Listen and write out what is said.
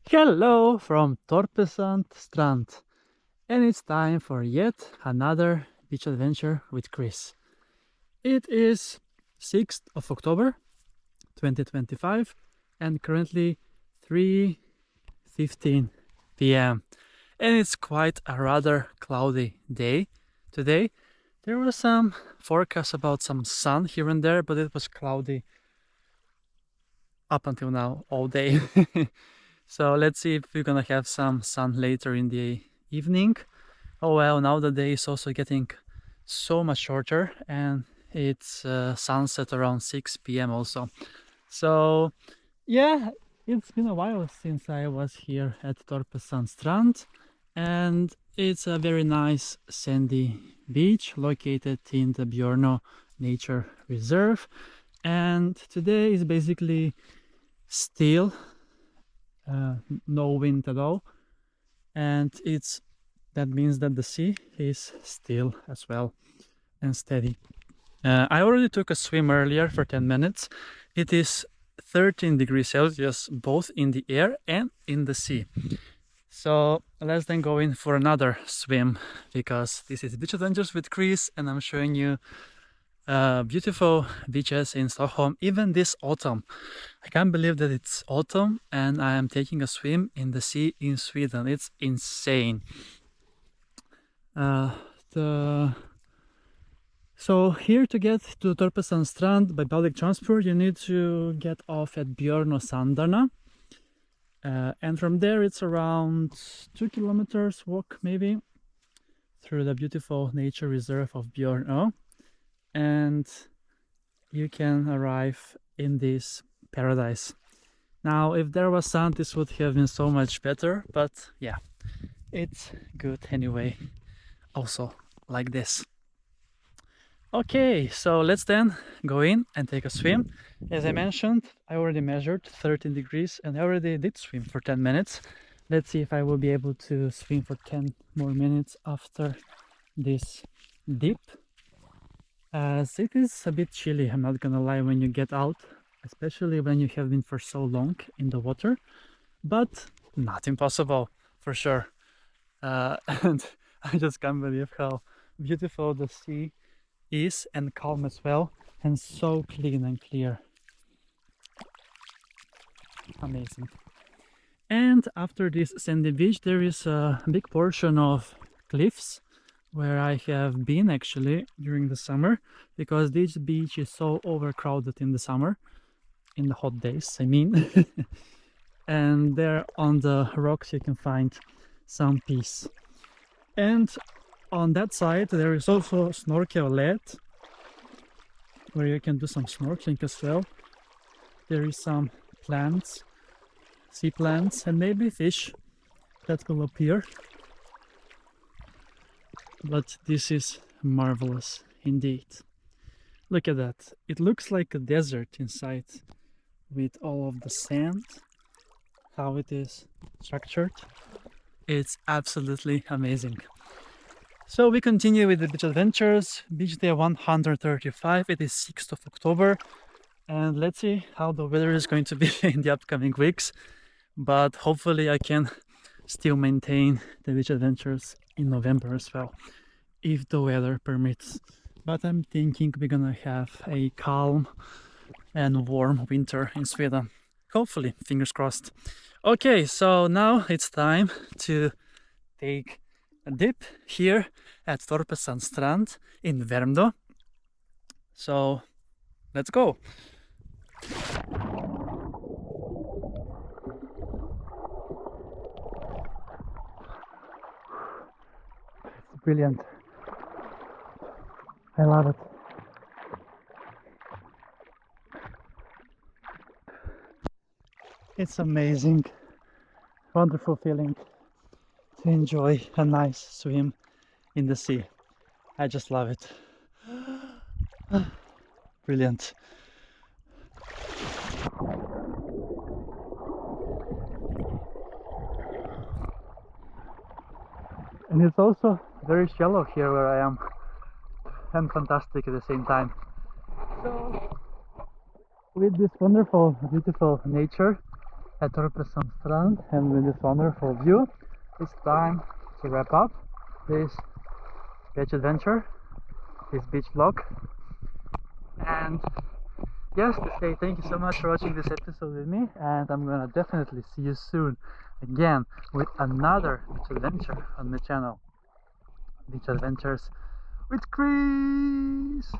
Hello from Torpesand Strand, and it's time for yet another beach adventure with Kris. It is 6th of October 2025 and currently 3:15 p.m. and it's quite a rather cloudy day today. There was some forecast about some sun here and there, but it was cloudy up until now all day. So let's see if we're gonna have some sun later in the evening. Oh well, now the day is also getting so much shorter and it's sunset around 6 p.m. also. So yeah, it's been a while since I was here at Torpesand Strand, and it's a very nice sandy beach located in the Björnö Nature Reserve. And today is basically still, no wind at all, and that means that the sea is still as well and steady. I already took a swim earlier for 10 minutes. It is 13 degrees Celsius both in the air and in the sea. So let's then go in for another swim, because this is Beach Adventures with Kris and I'm showing you beautiful beaches in Stockholm even this autumn. I can't believe that it's autumn and I am taking a swim in the sea in Sweden. It's insane. So here, to get to Torpesand Strand by public transport, you need to get off at Björnö, and from there it's around 2 kilometers walk maybe through the beautiful nature reserve of Björnö, and you can arrive in this paradise. Now if there was sun, this would have been so much better, but yeah, it's good anyway, also like this. Okay, so let's then go in and take a swim. As I mentioned, I already measured 13 degrees and I already did swim for 10 minutes. Let's see if I will be able to swim for 10 more minutes after this dip, as it is a bit chilly, I'm not gonna lie, when you get out, especially when you have been for so long in the water, but not impossible for sure. And I just can't believe how beautiful the sea is, and calm as well, and so clean and clear. Amazing. And after this sandy beach there is a big portion of cliffs where I have been actually during the summer, because this beach is so overcrowded in the summer, in the hot days I mean. And there on the rocks you can find some peace. And on that side there is also snorkel led, where you can do some snorkeling as well. There is some plants, sea plants, and maybe fish that will appear. But this is marvelous indeed. Look at that. It looks like a desert inside, with all of the sand, how it is structured. It's absolutely amazing. So we continue with the beach adventures, beach day 135. It is 6th of October, and let's see how the weather is going to be in the upcoming weeks. But hopefully I can still maintain the beach adventures in November as well, if the weather permits. But I'm thinking we're gonna have a calm and warm winter in Sweden. Hopefully, fingers crossed. Okay, so now it's time to take a dip here at Torpesand Strand in Värmdö. So let's go. It's brilliant. I love it. It's amazing, wonderful feeling to enjoy a nice swim in the sea. I just love it. Brilliant. And it's also very shallow here where I am, and fantastic at the same time. So with this wonderful, beautiful nature, at Torpesand Strand and with this wonderful view. It's time to wrap up this beach adventure, this beach vlog, and yes, to say thank you so much for watching this episode with me, and I'm gonna definitely see you soon again with another beach adventure on my channel. Beach Adventures with Kris!